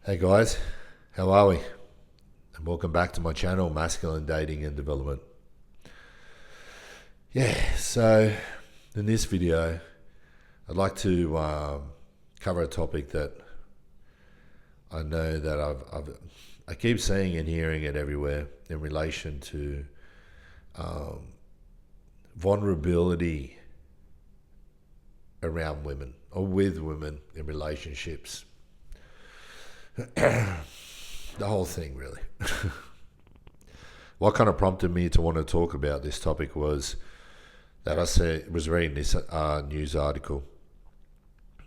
Hey guys, how are we? And welcome back to my channel, Masculine Dating and Development. So in this video, I'd like to cover a topic that I know that I keep seeing and hearing it everywhere in relation to vulnerability around women or with women in relationships. The whole thing, really. What kind of prompted me to want to talk about this topic was that was reading this news article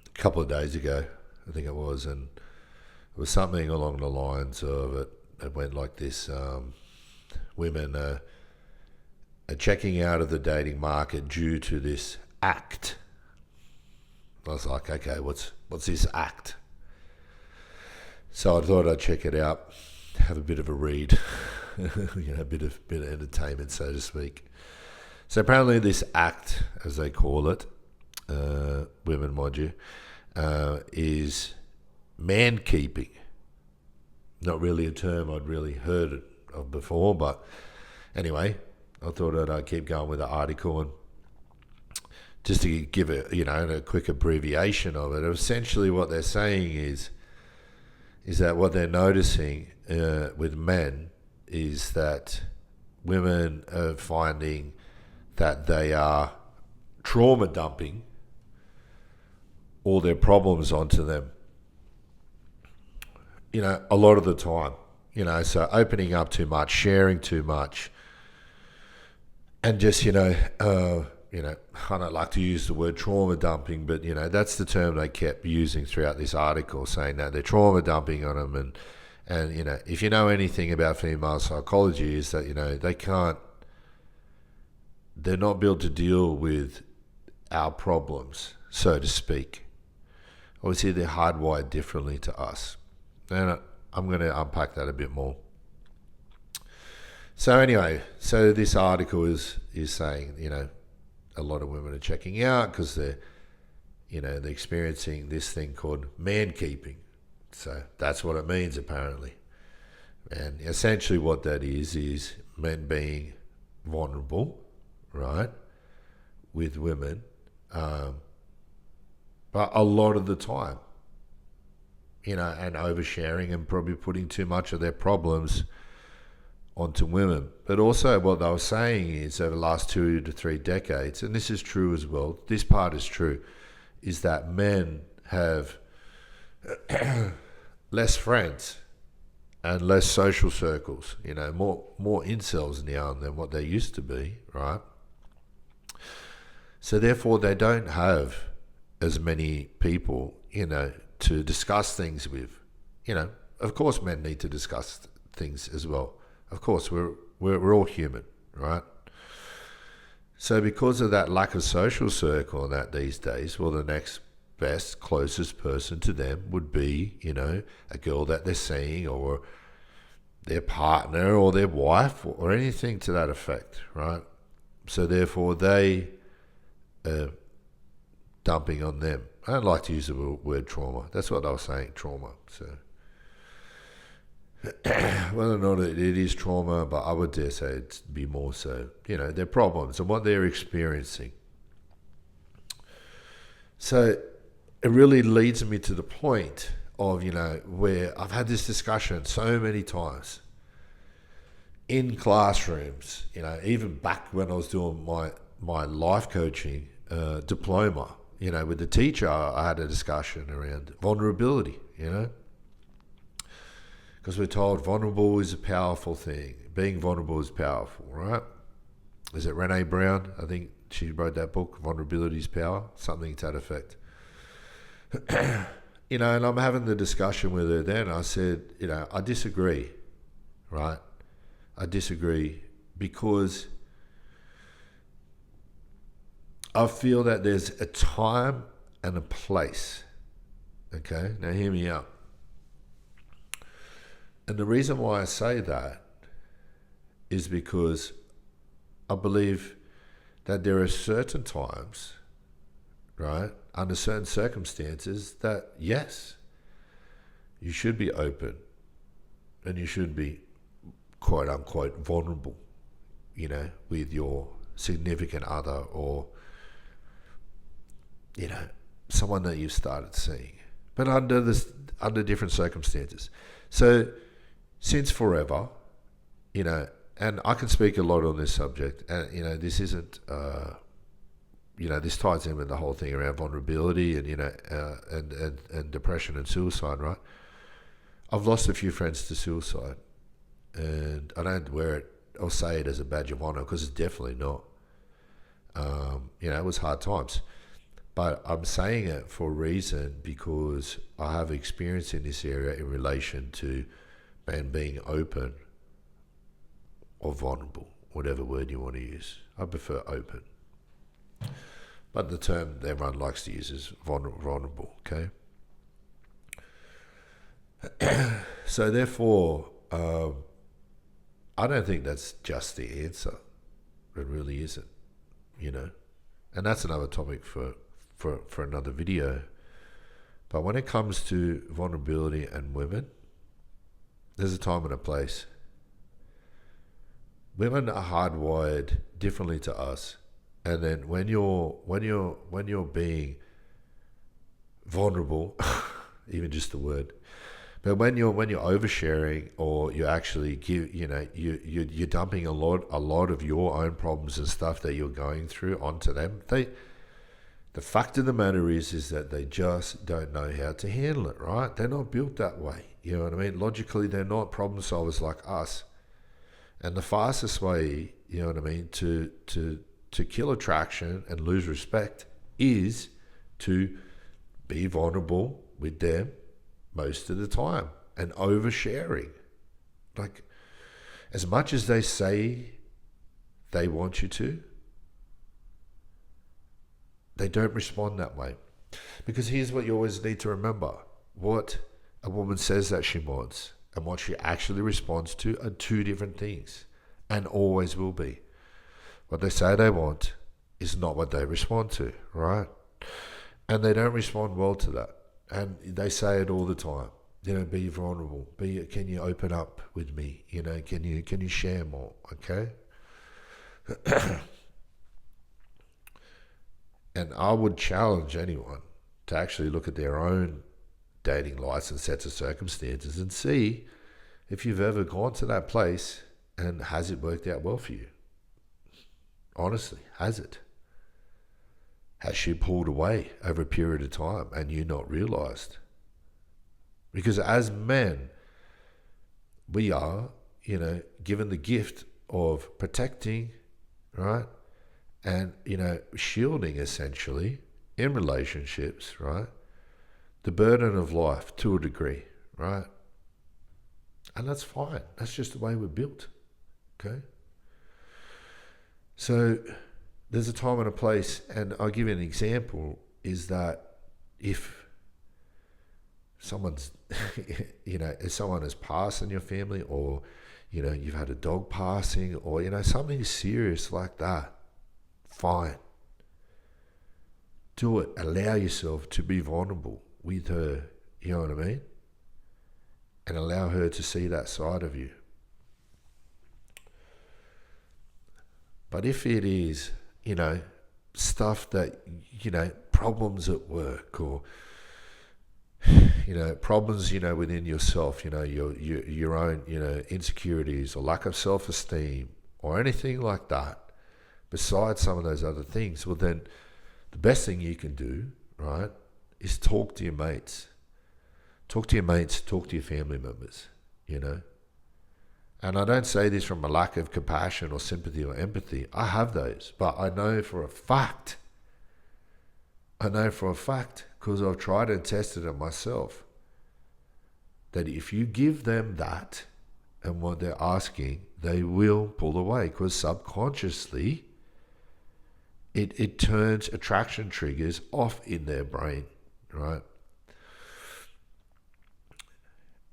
a couple of days ago, I think it was, and it was something along the lines of it went like this: women are checking out of the dating market due to this act. I was like, okay, what's this act? So I thought I'd check it out, have a bit of a read, a bit of entertainment, so to speak. So apparently, this act, as they call it, women, mind you, is man keeping. Not really a term I'd really heard of before, but anyway, I thought I'd keep going with the article and just to give it, a quick abbreviation of it. Essentially, what they're saying is that what they're noticing with men is that women are finding that they are trauma dumping all their problems onto them. A lot of the time. So opening up too much, sharing too much, and just, I don't like to use the word trauma dumping, but that's the term they kept using throughout this article, saying that they're trauma dumping on them, and if you know anything about female psychology, is that they're not built to deal with our problems, so to speak. Obviously, they're hardwired differently to us, and I'm going to unpack that a bit more. So anyway, this article is saying, a lot of women are checking out because they're experiencing this thing called man keeping. So that's what it means, apparently. And essentially what that is men being vulnerable, right, with women, but a lot of the time, and oversharing and probably putting too much of their problems onto women. But also what they were saying is over the last 2 to 3 decades, and this is true as well, this part is true, is that men have less friends and less social circles, more incels now than what they used to be, right? So therefore they don't have as many people, to discuss things with. Of course men need to discuss things as well. Of course, we're all human, right? So because of that lack of social circle and that these days, well, the next best, closest person to them would be, a girl that they're seeing or their partner or their wife or anything to that effect, right? So therefore they are dumping on them. I don't like to use the word trauma. That's what I was saying, trauma. So whether or not it is trauma, but I would dare say it'd be more so, their problems and what they're experiencing. So it really leads me to the point of, where I've had this discussion so many times in classrooms, even back when I was doing my life coaching diploma, with the teacher, I had a discussion around vulnerability, because we're told vulnerable is a powerful thing. Being vulnerable is powerful, right? Is it Brené Brown? I think she wrote that book, Vulnerability is Power, something to that effect. And I'm having the discussion with her then. I said, I disagree, right? I disagree because I feel that there's a time and a place. Okay, now hear me out. And the reason why I say that is because I believe that there are certain times, right, under certain circumstances that, yes, you should be open, and you should be quote unquote vulnerable, with your significant other, or someone that you've started seeing, but under different circumstances. So since forever, and I can speak a lot on this subject, and this isn't, this ties in with the whole thing around vulnerability and and depression and suicide, right? I've lost a few friends to suicide, and I don't wear it or say it as a badge of honor, because it's definitely not. It was hard times, but I'm saying it for a reason, because I have experience in this area in relation to being open or vulnerable, whatever word you want to use. I prefer open, but the term that everyone likes to use is vulnerable, okay? So therefore, I don't think that's just the answer. It really isn't, and that's another topic for another video. But when it comes to vulnerability and women, there's a time and a place. Women are hardwired differently to us, and then when you're being vulnerable, even just the word, but when you're oversharing, or you actually you're dumping a lot of your own problems and stuff that you're going through onto them. The fact of the matter is that they just don't know how to handle it, right? They're not built that way. You know what I mean? Logically, they're not problem solvers like us. And the fastest way, to kill attraction and lose respect is to be vulnerable with them most of the time, and oversharing. Like, as much as they say they want you to, they don't respond that way. Because here's what you always need to remember. What a woman says that she wants and what she actually responds to are two different things, and always will be. What they say they want is not what they respond to, right? And they don't respond well to that. And they say it all the time. Be vulnerable. Can you open up with me? Can you share more? Okay. And I would challenge anyone to actually look at their own dating lives and sets of circumstances and see if you've ever gone to that place, and has it worked out well for you? Honestly, has it? Has she pulled away over a period of time and you not realized? Because as men, we are, given the gift of protecting, right? And, shielding essentially in relationships, right? The burden of life to a degree, right? And that's fine. That's just the way we're built, okay? So there's a time and a place, and I'll give you an example, is that if someone's, if someone has passed in your family, or, you've had a dog passing, or, something serious like that, fine. Do it. Allow yourself to be vulnerable with her, you know what I mean? And allow her to see that side of you. But if it is, stuff that, problems at work, or, problems, within yourself, your own, insecurities or lack of self-esteem or anything like that, besides some of those other things, well then the best thing you can do, right, is talk to your mates. Talk to your mates, talk to your family members, And I don't say this from a lack of compassion or sympathy or empathy. I have those, but I know for a fact, because I've tried and tested it myself, that if you give them that and what they're asking, they will pull away, because subconsciously it turns attraction triggers off in their brain, right?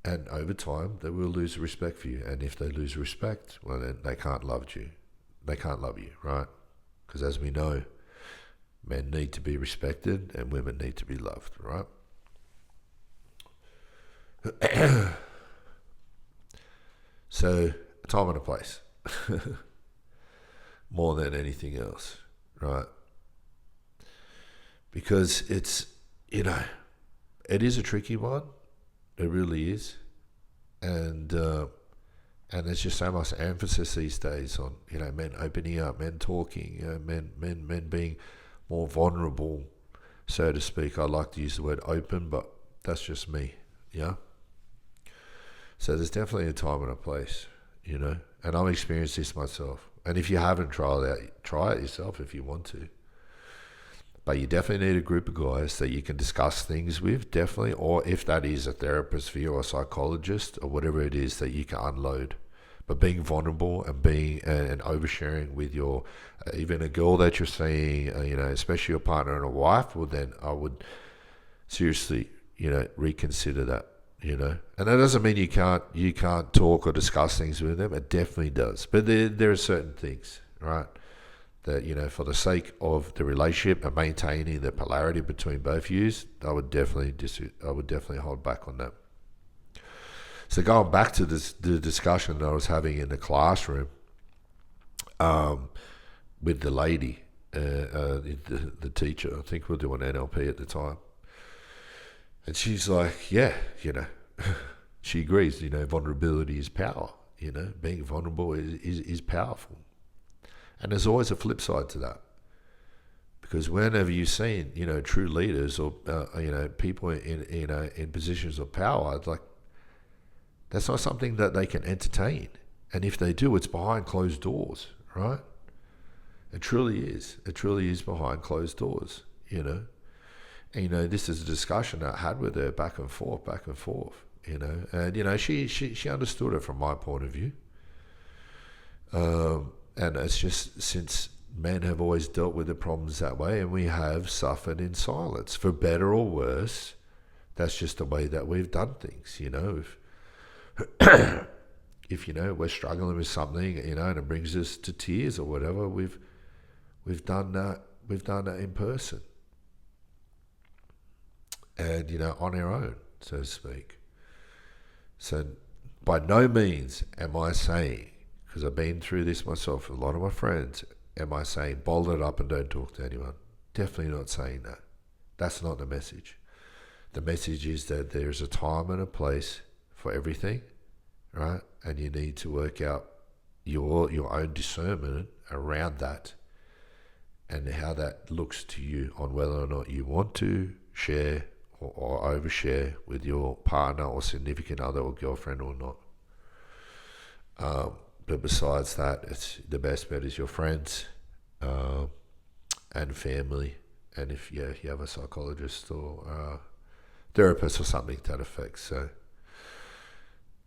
And over time, they will lose respect for you. And if they lose respect, well, then they can't love you. They can't love you, right? Because as we know, men need to be respected and women need to be loved, right? So, a time and a place, more than anything else, right? Because it's, it is a tricky one. It really is. And there's just so much emphasis these days on, men opening up, men talking, men being more vulnerable, so to speak. I like to use the word open, but that's just me, yeah? So there's definitely a time and a place, and I've experienced this myself. And if you haven't tried it out, try it yourself if you want to. But you definitely need a group of guys that you can discuss things with, definitely, or if that is a therapist for you or a psychologist or whatever it is that you can unload. But being vulnerable and being and oversharing with your even a girl that you're seeing, especially your partner and a wife, well, then I would seriously, reconsider that. And that doesn't mean you can't talk or discuss things with them. It definitely does. But there are certain things, right, that for the sake of the relationship and maintaining the polarity between both yous, I would definitely hold back on that. So going back to the discussion that I was having in the classroom, with the lady, the teacher, I think we were doing NLP at the time. And she's like, yeah, she agrees, vulnerability is power, being vulnerable is powerful. And there's always a flip side to that. Because whenever you've seen, true leaders or, people in positions of power, it's like, that's not something that they can entertain. And if they do, it's behind closed doors, right? It truly is. It truly is behind closed doors, And, this is a discussion I had with her back and forth, And, she understood it from my point of view. And it's just since men have always dealt with the problems that way, and we have suffered in silence, for better or worse. That's just the way that we've done things, If we're struggling with something, and it brings us to tears or whatever, we've done that. We've done that in person, and on our own, so to speak. So, by no means am I saying, because I've been through this myself with a lot of my friends, am I saying bolt it up and don't talk to anyone? Definitely not saying that. That's not the message. The message is that there's a time and a place for everything, right? And you need to work out your own discernment around that and how that looks to you on whether or not you want to share or overshare with your partner or significant other or girlfriend or not. But besides that, it's the best bet is your friends and family. And if you have a psychologist or therapist or something to that effect. So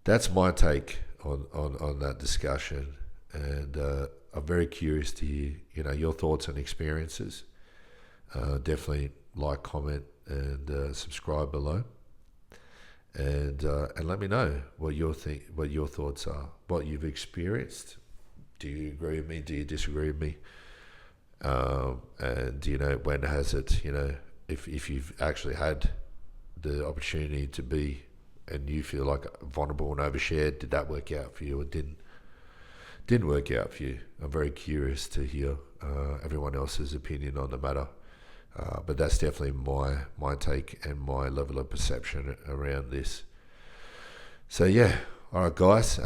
that's my take on that discussion. And I'm very curious to hear, your thoughts and experiences. Definitely like, comment, and subscribe below. And let me know what your thoughts are, what you've experienced. Do you agree with me? Do you disagree with me? And when has it? If you've actually had the opportunity to be, and you feel like vulnerable and overshared, did that work out for you or didn't work out for you? I'm very curious to hear everyone else's opinion on the matter. But that's definitely my take and my level of perception around this. So yeah, all right, guys.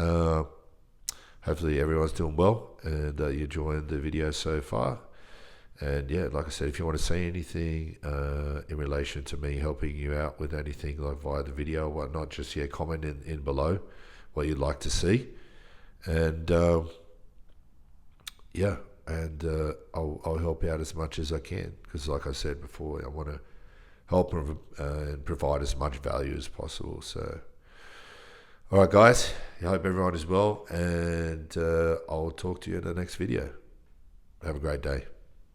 Hopefully everyone's doing well and you're enjoying the video so far. And yeah, like I said, if you want to say anything in relation to me helping you out with anything like via the video or whatnot, just comment in below what you'd like to see. And I'll help out as much as I can, because like I said before, I want to help and provide as much value as possible. So all right, guys, I hope everyone is well, and I'll talk to you in the next video. Have a great day.